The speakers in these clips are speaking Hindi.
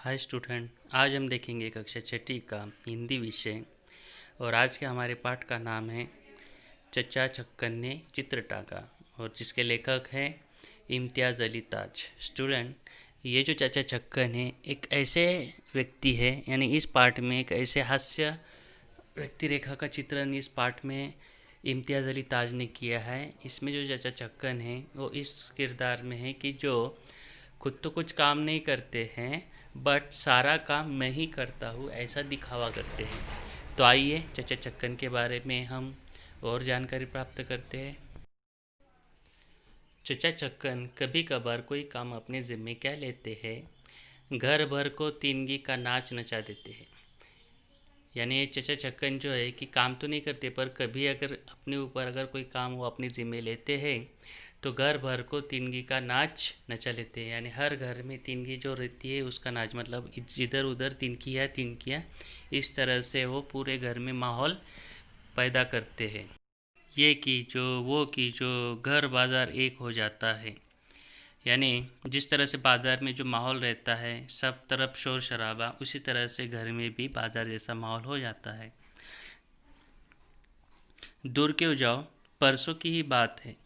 हाय स्टूडेंट, आज हम देखेंगे कक्षा छठी का हिंदी विषय। और आज के हमारे पाठ का नाम है चचा छक्कन ने चित्र टाका, और जिसके लेखक हैं इम्तियाज़ अली ताज। स्टूडेंट, ये जो चचा छक्कन है एक ऐसे व्यक्ति है, यानी इस पाठ में एक ऐसे हास्य व्यक्ति रेखा का चित्रण इस पाठ में इम्तियाज़ अली ताज ने किया है। इसमें जो चचा छक्कन है वो इस किरदार में है कि जो खुद तो कुछ काम नहीं करते हैं, बट सारा काम मैं ही करता हूँ ऐसा दिखावा करते हैं। तो आइए चचा छक्कन के बारे में हम और जानकारी प्राप्त करते हैं। चचा छक्कन कभी कभार कोई काम अपने ज़िम्मे क्या लेते हैं, घर भर को तिनगी का नाच नचा देते हैं। यानी ये चचा छक्कन जो है कि काम तो नहीं करते, पर कभी अगर अपने ऊपर अगर कोई काम वो अपने ज़िम्मे लेते हैं तो घर भर को तिनगी का नाच नचा लेते हैं। यानी हर घर में तिनगी जो रहती है उसका नाच, मतलब इधर उधर तिनकियाँ तिनकियाँ, इस तरह से वो पूरे घर में माहौल पैदा करते हैं। ये की जो वो की जो घर बाज़ार एक हो जाता है। यानी जिस तरह से बाज़ार में जो माहौल रहता है, सब तरफ शोर शराबा, उसी तरह से घर में भी बाज़ार जैसा माहौल हो जाता है। दूर क्यों जाओ, परसों की ही बात है।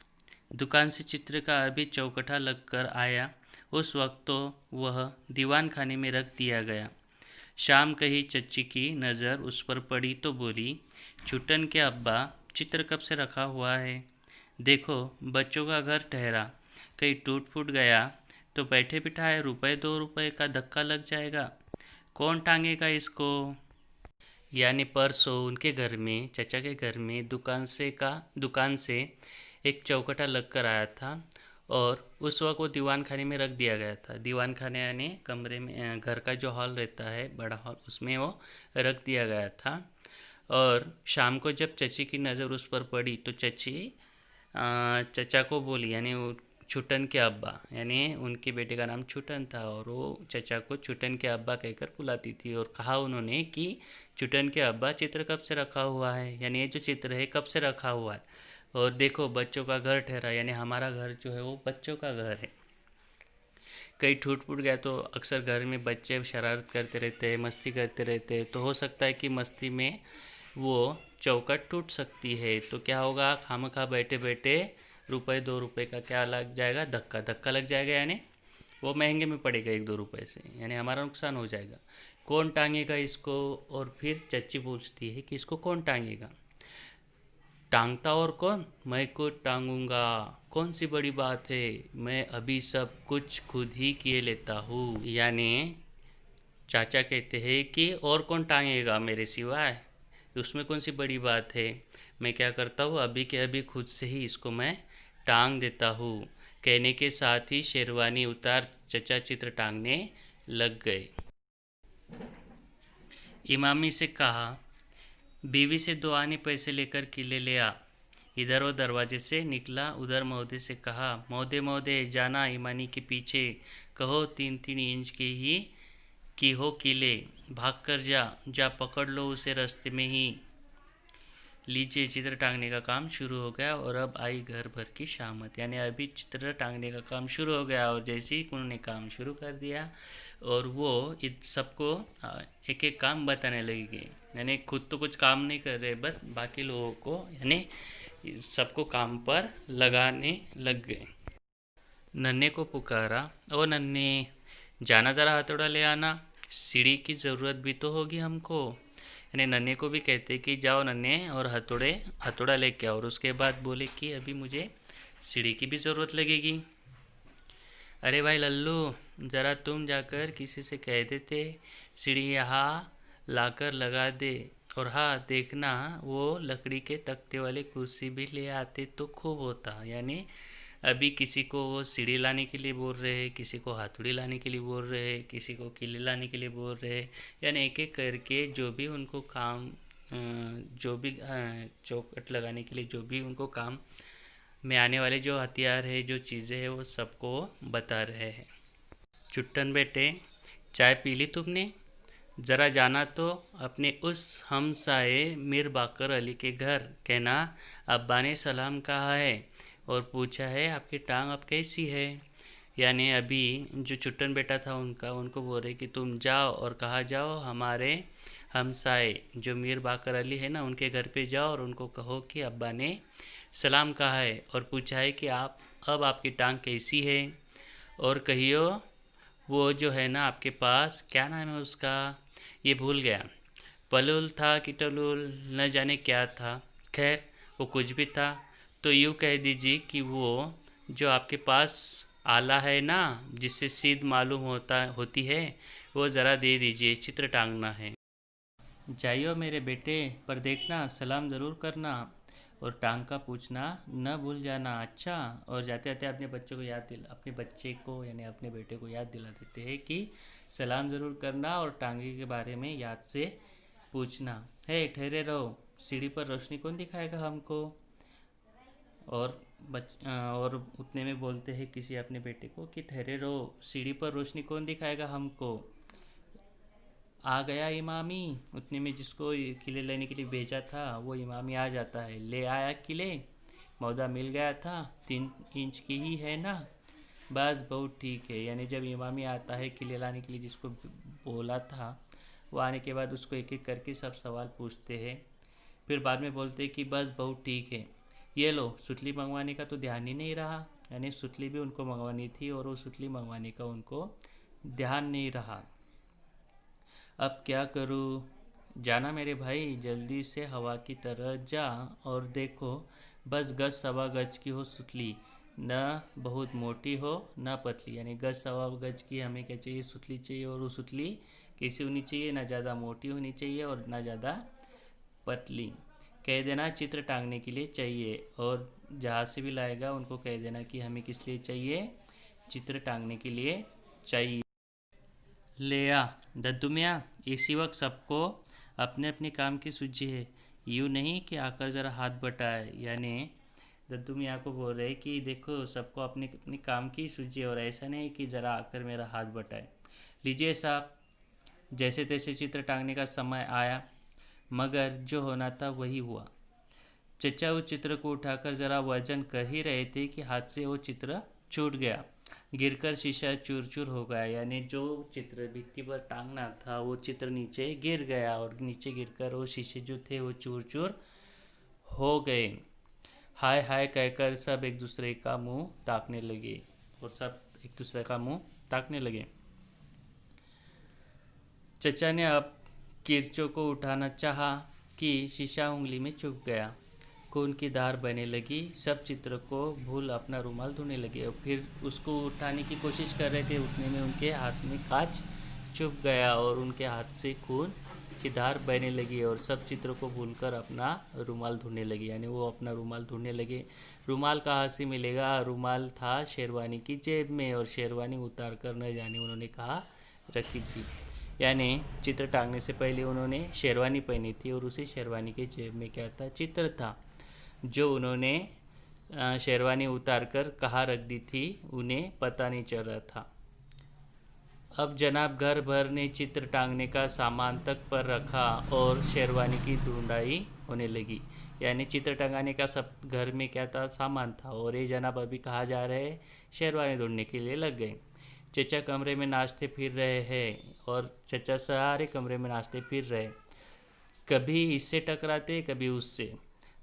दुकान से चित्र का अभी चौकठा लगकर आया, उस वक्त तो वह दीवान खाने में रख दिया गया। शाम कही चच्ची की नज़र उस पर पड़ी तो बोली, छुटन के अब्बा, चित्र कब से रखा हुआ है? देखो बच्चों का घर ठहरा, कहीं टूट फूट गया तो बैठे बिठाए रुपए 2 रुपए का धक्का लग जाएगा। कौन टांगेगा इसको? यानी परसों उनके घर में, चचा के घर में दुकान से एक चौकटा लग कर आया था, और उस वक्त वो दीवान खाने में रख दिया गया था। दीवान खाने यानी कमरे में, घर का जो हॉल रहता है, बड़ा हॉल, उसमें वो रख दिया गया था। और शाम को जब चची की नज़र उस पर पड़ी तो चची चचा को बोली, यानी वो छुटन के अब्बा, यानी उनके बेटे का नाम छुटन था, और वो चचा को छुटन के अब्बा कहकर बुलाती थी। और कहा उन्होंने कि छुटन के अब्बा, चित्र कब से रखा हुआ है? यानी ये जो चित्र है कब से रखा हुआ है? और देखो बच्चों का घर ठहरा, यानी हमारा घर जो है वो बच्चों का घर है। कहीं टूट फूट गया तो अक्सर घर में बच्चे शरारत करते रहते हैं, मस्ती करते रहते हैं, तो हो सकता है कि मस्ती में वो चौखट टूट सकती है। तो क्या होगा, खामखा बैठे बैठे रुपए 2 रुपए का क्या लग जाएगा, धक्का धक्का लग जाएगा। यानी वो महंगे में पड़ेगा 1-2 रुपए से, यानी हमारा नुकसान हो जाएगा। कौन टांगेगा इसको? और फिर चच्ची पूछती है कि इसको कौन टांगेगा? टांगता और कौन? मैं खुद टांगूंगा। कौन सी बड़ी बात है, मैं अभी सब कुछ खुद ही किए लेता हूँ। यानी चाचा कहते हैं कि और कौन टांगेगा मेरे सिवाय, उसमें कौन सी बड़ी बात है। मैं क्या करता हूँ, अभी के अभी खुद से ही इसको मैं टांग देता हूँ। कहने के साथ ही शेरवानी उतार चचा चित्र टांगने लग गए। इमामी से कहा, बीवी से 2 आने पैसे लेकर किले ले आ। इधर वो दरवाजे से निकला, उधर महोदय से कहा, महोदय महोदय जाना ईमानी के पीछे, कहो 3-3 इंच की हो किले, भाग कर जा, जा पकड़ लो उसे रास्ते में ही। लीजिए चित्र टांगने का काम शुरू हो गया, और अब आई घर भर की शामत। यानी अभी चित्र टांगने का काम शुरू हो गया, और जैसे ही उन्होंने काम शुरू कर दिया और वो इन सबको एक एक काम बताने लगी। यानी खुद तो कुछ काम नहीं कर रहे, बस बाकी लोगों को, यानी सबको काम पर लगाने लग गए। नन्हे को पुकारा, ओ नन्हे, जाना ज़रा हथौड़ा ले आना, सीढ़ी की ज़रूरत भी तो होगी हमको। यानी नन्हे को भी कहते कि जाओ नन्हे और हथौड़ा लेके आओ, और उसके बाद बोले कि अभी मुझे सीढ़ी की भी ज़रूरत लगेगी। अरे भाई लल्लू, ज़रा तुम जाकर किसी से कह देते सीढ़ी यहाँ लाकर लगा दे, और हाँ देखना वो लकड़ी के तख्ते वाली कुर्सी भी ले आते तो खूब होता। यानी अभी किसी को वो सीढ़ी लाने के लिए बोल रहे हैं, किसी को हथौड़ी लाने के लिए बोल रहे हैं, किसी को किले लाने के लिए बोल रहे हैं। यानी एक एक करके जो भी उनको काम, जो भी चौखट लगाने के लिए जो भी उनको काम में आने वाले जो हथियार है, जो चीज़ें हैं, वो सबको बता रहे हैं। चुट्टन बेटे, चाय पी ली तुमने? ज़रा जाना तो अपने उस हमसाए मीर बाकर अली के घर, कहना अब्बा ने सलाम कहा है और पूछा है आपकी टांग अब कैसी है। यानी अभी जो चुट्टन बेटा था उनका, उनको बोल रहे कि तुम जाओ और कहाँ जाओ, हमारे हमसाए जो मीर बाकर अली है ना, उनके घर पे जाओ और उनको कहो कि अब्बा ने सलाम कहा है और पूछा है कि आप अब आपकी टांग कैसी है, और कहियो वो जो है ना आपके पास, क्या नाम है उसका, ये भूल गया, पलुल था कि टलुल, न जाने क्या था, खैर वो कुछ भी था। तो यूँ कह दीजिए कि वो जो आपके पास आला है ना, जिससे सीध मालूम होती है, वो ज़रा दे दीजिए, चित्र टांगना है। जाइयो मेरे बेटे, पर देखना सलाम ज़रूर करना और टांग का पूछना न भूल जाना, अच्छा। और जाते जाते अपने बच्चे को यानी अपने बेटे को याद दिला देते हैं कि सलाम ज़रूर करना और टांगे के बारे में याद से पूछना है। ठहरे रहो, सीढ़ी पर रोशनी कौन दिखाएगा हमको। और उतने में बोलते हैं किसी अपने बेटे को कि ठहरे रहो, सीढ़ी पर रोशनी कौन दिखाएगा हमको। आ गया इमामी। उतने में जिसको ये किले लेने के लिए भेजा था वो इमामी आ जाता है। ले आया किले, मौदा मिल गया था, 3 इंच की ही है ना, बस बहुत ठीक है। यानी जब इमामी आता है किले लाने के लिए, जिसको बोला था, वो आने के बाद उसको एक एक करके सब सवाल पूछते हैं। फिर बाद में बोलते हैं कि बस बहुत ठीक है, ये लो। सुतली मंगवाने का तो ध्यान ही नहीं रहा, यानी सुतली भी उनको मंगवानी थी और वो सुतली मंगवाने का उनको ध्यान नहीं रहा। अब क्या करूँ। जाना मेरे भाई, जल्दी से हवा की तरह जा और देखो, बस गज सवा गज की हो सुतली, न बहुत मोटी हो न पतली। यानी गज सवा गज की हमें क्या चाहिए, सुतली चाहिए। और वो सुतली कैसी होनी चाहिए, ना ज़्यादा मोटी होनी चाहिए और ना ज़्यादा पतली। कह देना चित्र टांगने के लिए चाहिए, और जहाँ से भी लाएगा उनको कह देना कि हमें किस लिए चाहिए, चित्र टांगने के लिए चाहिए। ले आ दद्दू मियाँ, इसी वक्त सबको अपने अपने काम की सूझी है, यूँ नहीं कि आकर ज़रा हाथ बटाए। यानी दद्दू मियाँ को बोल रहे कि देखो सबको अपने अपने काम की सूझी है और ऐसा नहीं कि ज़रा आकर मेरा हाथ बटाए। लीजिए साहब। जैसे तैसे चित्र टांगने का समय आया, मगर जो होना था वही हुआ। चचा उस चित्र को उठाकर जरा वजन कर ही रहे थे कि हाथ से वो चित्र छूट गया, गिरकर शीशा चूर चूर हो गया। यानी जो चित्र भित्ति पर टांगना था वो चित्र नीचे गिर गया और नीचे गिरकर वो शीशे जो थे वो चूर चूर हो गए। हाय हाय कहकर सब एक दूसरे का मुंह ताकने लगे, और सब एक दूसरे का मुंह ताकने लगे। चचा ने अब किरचों को उठाना चाहा कि शीशा उंगली में चुभ गया। खून की धार बहने लगी। सब चित्र को भूल अपना रुमाल धोने लगे और फिर उसको उठाने की कोशिश कर रहे थे। उतने में उनके हाथ में कांच चुभ गया और उनके हाथ से खून की धार बहने लगी और सब चित्र को भूलकर अपना रुमाल धोने लगे। यानी वो अपना रुमाल धोने लगे। रुमाल कहाँ से मिलेगा, रुमाल था शेरवानी की जेब में और शेरवानी उतार कर न जाने उन्होंने कहाँ रखी थी। यानी चित्र टांगने से पहले उन्होंने शेरवानी पहनी थी और उसी शेरवानी के जेब में क्या था, चित्र था, जो उन्होंने शेरवानी उतार कर कहाँ रख दी थी उन्हें पता नहीं चल रहा था। अब जनाब घर भर ने चित्र टांगने का सामान तक पर रखा और शेरवानी की ढूंढाई होने लगी। यानी चित्र टंगाने का सब घर में क्या था, सामान था, और ये जनाब अभी कहाँ जा रहे हैं, शेरवानी ढूंढने के लिए लग गए। चचा कमरे में नाचते फिर रहे हैं और चचा सारे कमरे में नाचते फिर रहे, कभी इससे टकराते कभी उससे।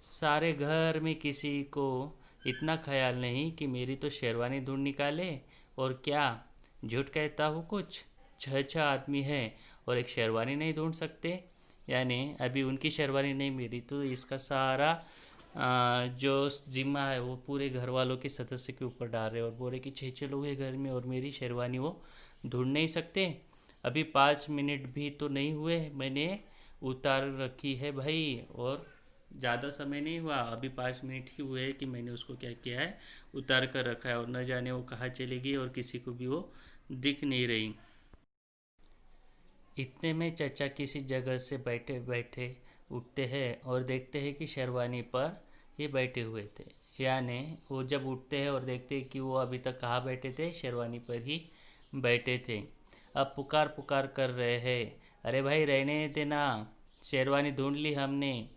सारे घर में किसी को इतना ख्याल नहीं कि मेरी तो शेरवानी ढूंढ निकाले, और क्या झूठ कहता हूँ, कुछ 6 आदमी हैं और एक शेरवानी नहीं ढूंढ सकते। यानी अभी उनकी शेरवानी नहीं मिली तो इसका सारा जो जिम्मा है वो पूरे घर वालों के सदस्य के ऊपर डाल रहे और बोले कि 6 लोग हैं घर में और मेरी शेरवानी वो ढूंढ नहीं सकते। अभी 5 मिनट भी तो नहीं हुए, मैंने उतार रखी है भाई, और ज़्यादा समय नहीं हुआ, अभी 5 मिनट ही हुए कि मैंने उसको क्या किया है, उतार कर रखा है, और न जाने वो कहाँ चली गई और किसी को भी वो दिख नहीं रही। इतने में चचा किसी जगह से बैठे बैठे उठते हैं और देखते हैं कि शेरवानी पर ये बैठे हुए थे। यानी वो जब उठते हैं और देखते हैं कि वो अभी तक कहाँ बैठे थे, शेरवानी पर ही बैठे थे। अब पुकार पुकार कर रहे हैं, अरे भाई रहने देना, शेरवानी ढूंढ ली हमने।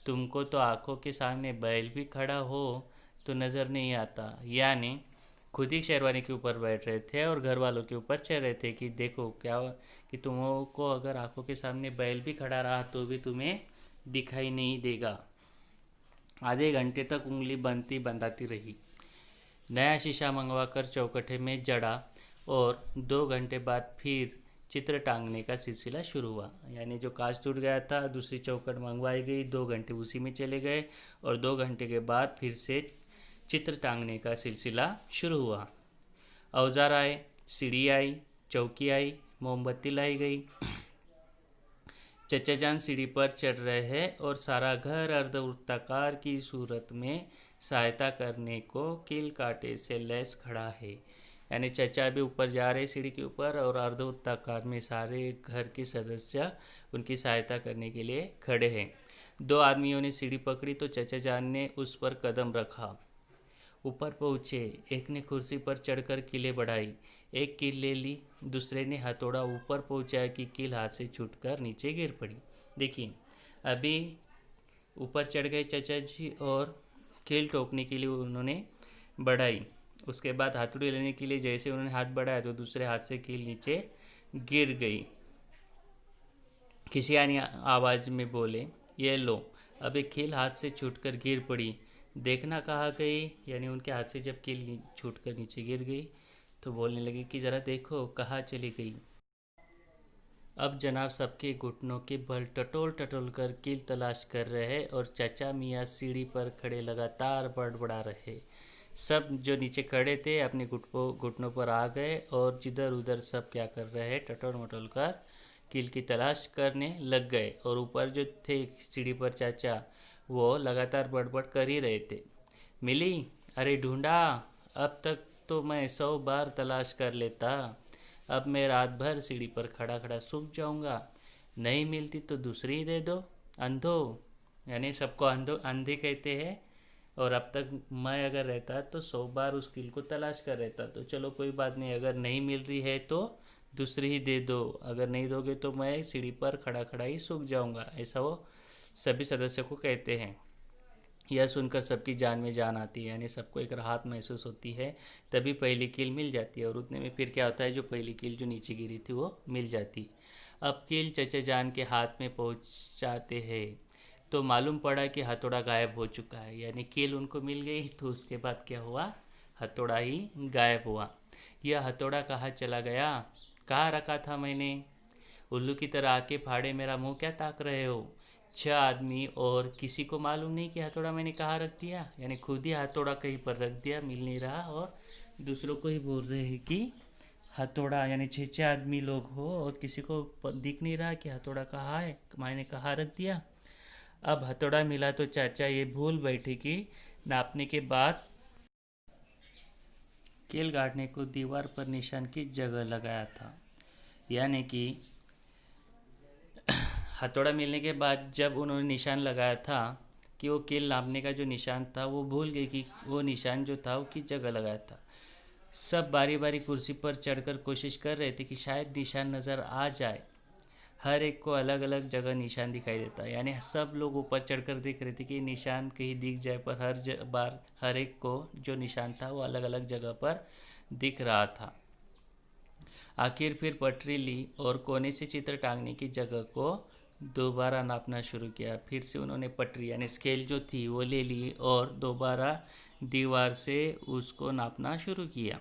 तुमको तो आंखों के सामने बैल भी खड़ा हो तो नज़र नहीं आता। यानी खुद ही शेरवानी के ऊपर बैठ रहे थे और घर वालों के ऊपर चढ़ रहे थे कि देखो क्या कि तुमों को अगर आंखों के सामने बैल भी खड़ा रहा तो भी तुम्हें दिखाई नहीं देगा। आधे घंटे तक उंगली बनती बंधाती रही। नया शीशा मंगवाकर चौखटे में जड़ा और 2 घंटे बाद फिर चित्र टांगने का सिलसिला शुरू हुआ। यानी जो कांच टूट गया था, दूसरी चौखट मंगवाई गई, 2 घंटे उसी में चले गए और 2 घंटे के बाद फिर से चित्र टांगने का सिलसिला शुरू हुआ। औजार आए, सीढ़ी आई, चौकी आई, मोमबत्ती लाई गई। चचा जान सीढ़ी पर चढ़ रहे हैं और सारा घर अर्धवृत्ताकार की सूरत में सहायता करने को कील कांटे से लैस खड़ा है। यानी चचा भी ऊपर जा रहे सीढ़ी के ऊपर और अर्धवृत्ताकार में सारे घर के सदस्य उनकी सहायता करने के लिए खड़े हैं। 2 आदमियों ने सीढ़ी पकड़ी तो चचा जान ने उस पर कदम रखा। ऊपर पहुँचे। एक ने कुर्सी पर चढ़कर कीलें बढ़ाई, एक कील ले ली, दूसरे ने हथौड़ा ऊपर पहुँचाया कि कील हाथ से छूटकर नीचे गिर पड़ी। देखिए, अभी ऊपर चढ़ गए चचा जी और कील ठोकने के लिए उन्होंने बढ़ाई। उसके बाद हथौड़ी लेने के लिए जैसे उन्होंने हाथ बढ़ाया तो दूसरे हाथ से कील नीचे गिर गई। किसी अन्य आवाज़ में बोले, ये लो, अब एक कील हाथ से छूटकर गिर पड़ी। देखना कहाँ गई? यानी उनके हाथ से जब कील छूटकर नीचे गिर गई तो बोलने लगे कि ज़रा देखो कहाँ चली गई। अब जनाब सबके घुटनों के बल टटोल टटोल कर कील तलाश कर रहे और चाचा मियाँ सीढ़ी पर खड़े लगातार बड़बड़ा रहे। सब जो नीचे खड़े थे अपने घुटनों पर आ गए और जिधर उधर सब क्या कर रहे, टटोल मटोल कर कील की तलाश करने लग गए। और ऊपर जो थे सीढ़ी पर चाचा, वो लगातार बड़बड़ कर ही रहे थे। मिली? अरे ढूंढा, अब तक तो मैं 100 बार तलाश कर लेता। अब मैं रात भर सीढ़ी पर खड़ा खड़ा सूख जाऊंगा। नहीं मिलती तो दूसरी ही दे दो। अंधो, यानी सबको अंधे कहते हैं। और अब तक मैं अगर रहता तो 100 बार उस कील को तलाश कर रहता। तो चलो कोई बात नहीं, अगर नहीं मिल रही है तो दूसरी ही दे दो। अगर नहीं दोगे तो मैं सीढ़ी पर खड़ा खड़ा ही सूख जाऊंगा। ऐसा वो सभी सदस्यों को कहते हैं। यह सुनकर सबकी जान में जान आती है, यानी सबको एक राहत महसूस होती है। तभी पहली कील मिल जाती है और उतने में फिर क्या होता है, जो पहली कील जो नीचे गिरी थी वो मिल जाती। अब कील चचा जान के हाथ में पहुंचाते हैं तो मालूम पड़ा कि हथौड़ा गायब हो चुका है। यानी कील उनको मिल गई तो उसके बाद क्या हुआ, हथौड़ा ही गायब हुआ। यह हथौड़ा कहाँ चला गया? कहाँ रखा था मैंने? उल्लू की तरह आके फाड़े मेरा मुंह क्या ताक रहे हो? 6 आदमी और किसी को मालूम नहीं कि हथौड़ा मैंने कहाँ रख दिया। यानी खुद ही हथौड़ा कहीं पर रख दिया, मिल नहीं रहा और दूसरों को ही बोल रहे हैं कि हथौड़ा, यानी 6 आदमी लोग हो और किसी को दिख नहीं रहा कि हथौड़ा कहाँ है, मैंने कहाँ रख दिया। अब हथौड़ा मिला तो चाचा ये भूल बैठे कि नापने के बाद कील गाड़ने को दीवार पर निशान की जगह लगाया था। यानी कि हथौड़ा मिलने के बाद जब उन्होंने निशान लगाया था कि वो कील नापने का जो निशान था वो भूल गए कि वो निशान जो था वो किस जगह लगाया था। सब बारी बारी कुर्सी पर चढ़कर कोशिश कर रहे थे कि शायद निशान नज़र आ जाए। हर एक को अलग अलग जगह निशान दिखाई देता, यानी सब लोग ऊपर चढ़कर देख रहे थे कि निशान कहीं दिख जाए, पर हर बार हर एक को जो निशान था वो अलग अलग जगह पर दिख रहा था। आखिर फिर पटरी ली और कोने से चित्र टांगने की जगह को दोबारा नापना शुरू किया। फिर से उन्होंने पटरी यानी स्केल जो थी वो ले ली और दोबारा दीवार से उसको नापना शुरू किया।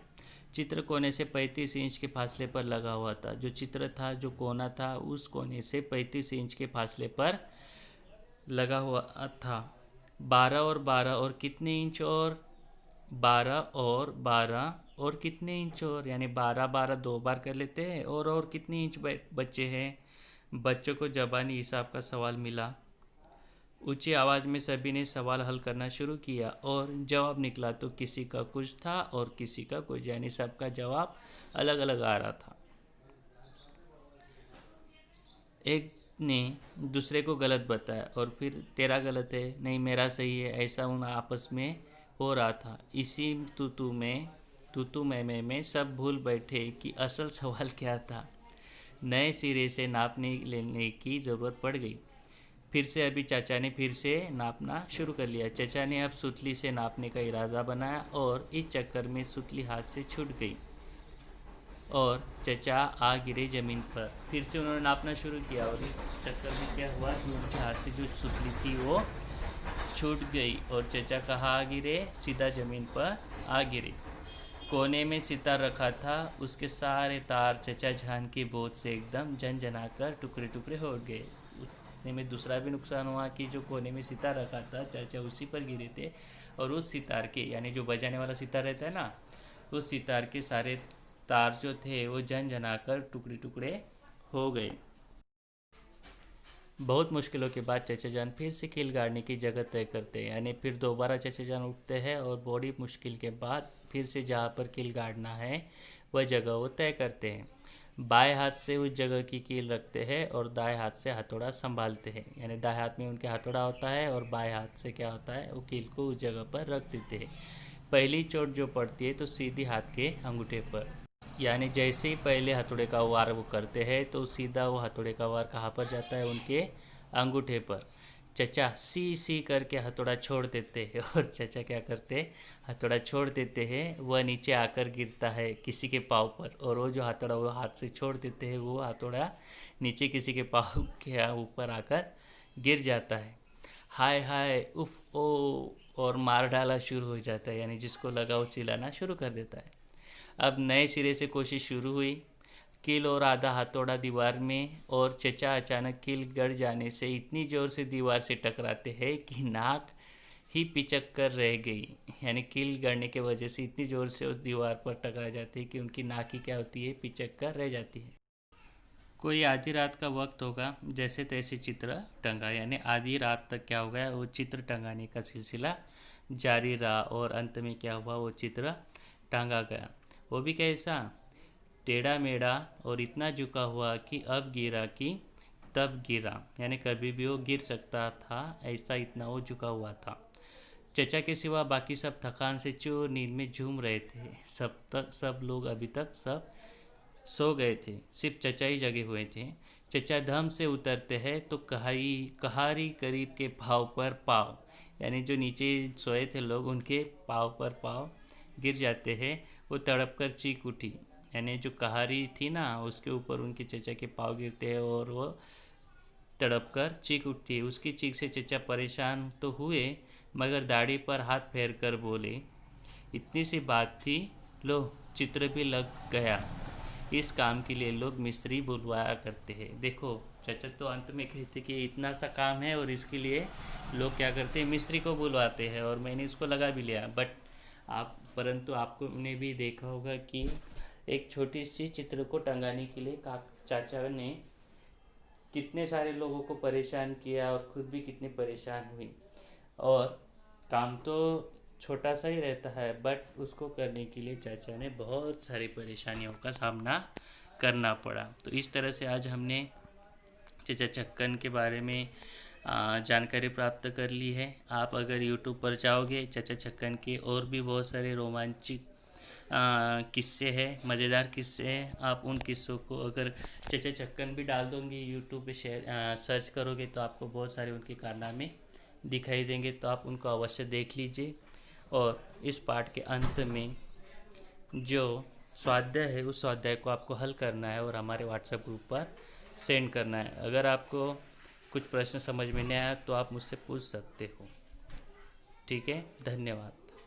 चित्र कोने से 35 इंच के फासले पर लगा हुआ था। जो चित्र था, जो कोना था, उस कोने से 35 इंच के फासले पर लगा हुआ था। 12 और 12 और कितने इंच, और 12 और 12 और कितने इंच, और यानी 12 12 2 बार कर लेते हैं। और कितने इंच बच्चे हैं? बच्चों को ज़बानी हिसाब का सवाल मिला। ऊंची आवाज़ में सभी ने सवाल हल करना शुरू किया और जवाब निकला तो किसी का कुछ था और किसी का कुछ, यानी सबका जवाब अलग अलग आ रहा था। एक ने दूसरे को गलत बताया और फिर तेरा गलत है, नहीं मेरा सही है, ऐसा उन आपस में हो रहा था। इसी तू मैं सब भूल बैठे कि असल सवाल क्या था। नए सिरे से नापने लेने की ज़रूरत पड़ गई। फिर से अभी चाचा ने फिर से नापना शुरू कर लिया। चाचा ने अब सुतली से नापने का इरादा बनाया और इस चक्कर में सुतली हाथ से छूट गई और चचा आ गिरे ज़मीन पर। फिर से उन्होंने नापना शुरू किया और इस चक्कर में क्या हुआ कि उनके हाथ से जो सुतली थी वो छूट गई और चचा कहाँ आ गिरे, सीधा ज़मीन पर आ गिरे। कोने में सितार रखा था, उसके सारे तार चचा जान के बोझ से एकदम झनझनाकर टुकड़े टुकड़े हो गए। उतने में दूसरा भी नुकसान हुआ कि जो कोने में सितार रखा था चाचा उसी पर गिरे थे और उस सितार के, यानी जो बजाने वाला सितार रहता है ना, उस सितार के सारे तार जो थे वो झनझनाकर टुकड़े टुकड़े हो गए। बहुत मुश्किलों के बाद चचा जान फिर से कील गाड़ने की जगह तय करते हैं, यानी फिर दोबारा चचा जान उठते हैं और बड़ी मुश्किल के बाद फिर से जहाँ पर कील गाड़ना है वह जगह वो तय करते हैं। बाएं हाथ से उस जगह की कील रखते हैं और दाएं हाथ से हथौड़ा संभालते हैं, यानी दाएं हाथ में उनके हथौड़ा होता है और बाएं हाथ से क्या होता है, वो कील को उस जगह पर रख देते हैं। पहली चोट जो पड़ती है तो सीधी हाथ के अंगूठे पर, यानी जैसे ही पहले हथौड़े का वार वो करते हैं तो सीधा वो हथौड़े का वार कहाँ पर जाता है, उनके अंगूठे पर। चचा सी सी करके हथौड़ा छोड़ देते हैं और चचा क्या करते, हथौड़ा छोड़ देते हैं, वह नीचे आकर गिरता है किसी के पाँव पर और वो जो हथौड़ा वो हाथ से छोड़ देते हैं वो हथौड़ा नीचे किसी के पाँव के ऊपर आकर गिर जाता है। हाय हाय उफ ओ, और मार डाला शुरू हो जाता है, यानी जिसको लगा वो चिल्लाना शुरू कर देता है। अब नए सिरे से कोशिश शुरू हुई। कील और आधा हथौड़ा दीवार में और चचा अचानक कील गड़ जाने से इतनी ज़ोर से दीवार से टकराते हैं कि नाक ही पिचक कर रह गई, यानी कील गड़ने के वजह से इतनी ज़ोर से उस दीवार पर टकरा जाती है कि उनकी नाक ही क्या होती है, पिचक कर रह जाती है। कोई आधी रात का वक्त होगा, जैसे तैसे चित्र टंगा, यानी आधी रात तक क्या हो गया, वो चित्र टंगाने का सिलसिला जारी रहा और अंत में क्या हुआ, वो चित्र टांगा गया। वो भी कैसा, टेढ़ा मेढ़ा और इतना झुका हुआ कि अब गिरा कि तब गिरा, यानी कभी भी वो गिर सकता था, ऐसा इतना वो झुका हुआ था। चचा के सिवा बाकी सब थकान से चोर नींद में झूम रहे थे। सब लोग अभी तक सब सो गए थे, सिर्फ चचा ही जगे हुए थे। चचा धम से उतरते हैं तो कहारी करीब के पाँव पर पाँव, यानी जो नीचे सोए थे लोग उनके पाँव पर पाँव गिर जाते हैं। वो तड़प कर चीख उठी, यानी जो कहारी थी ना उसके ऊपर उनके चचा के पाँव गिरते हैं और वो तड़प कर चीख उठती है। उसकी चीख से चचा परेशान तो हुए मगर दाढ़ी पर हाथ फेर कर बोले, इतनी सी बात थी, लो चित्र भी लग गया। इस काम के लिए लोग मिस्त्री बुलवाया करते हैं। देखो चाचा तो अंत में कहते कि इतना सा काम है और इसके लिए लोग क्या करते हैं, मिस्त्री को बुलवाते हैं और मैंने इसको लगा भी लिया। परंतु आपको ने भी देखा होगा कि एक छोटी सी चित्र को टंगाने के लिए चाचा ने कितने सारे लोगों को परेशान किया और खुद भी कितने परेशान हुई। और काम तो छोटा सा ही रहता है बट उसको करने के लिए चाचा ने बहुत सारी परेशानियों का सामना करना पड़ा। तो इस तरह से आज हमने चचा छक्कन के बारे में जानकारी प्राप्त कर ली है। आप अगर YouTube पर जाओगे चचा छक्कन के और भी बहुत सारे रोमांचक किस्से हैं, मज़ेदार किस्से हैं। आप उन किस्सों को अगर चचा छक्कन भी डाल दोगे YouTube पे सर्च करोगे तो आपको बहुत सारे उनके कारनामे दिखाई देंगे, तो आप उनको अवश्य देख लीजिए। और इस पाठ के अंत में जो स्वाध्याय है उस स्वाध्याय को आपको हल करना है और हमारे व्हाट्सएप ग्रुप पर सेंड करना है। अगर आपको कुछ प्रश्न समझ में नहीं आया तो आप मुझसे पूछ सकते हो। ठीक है, धन्यवाद।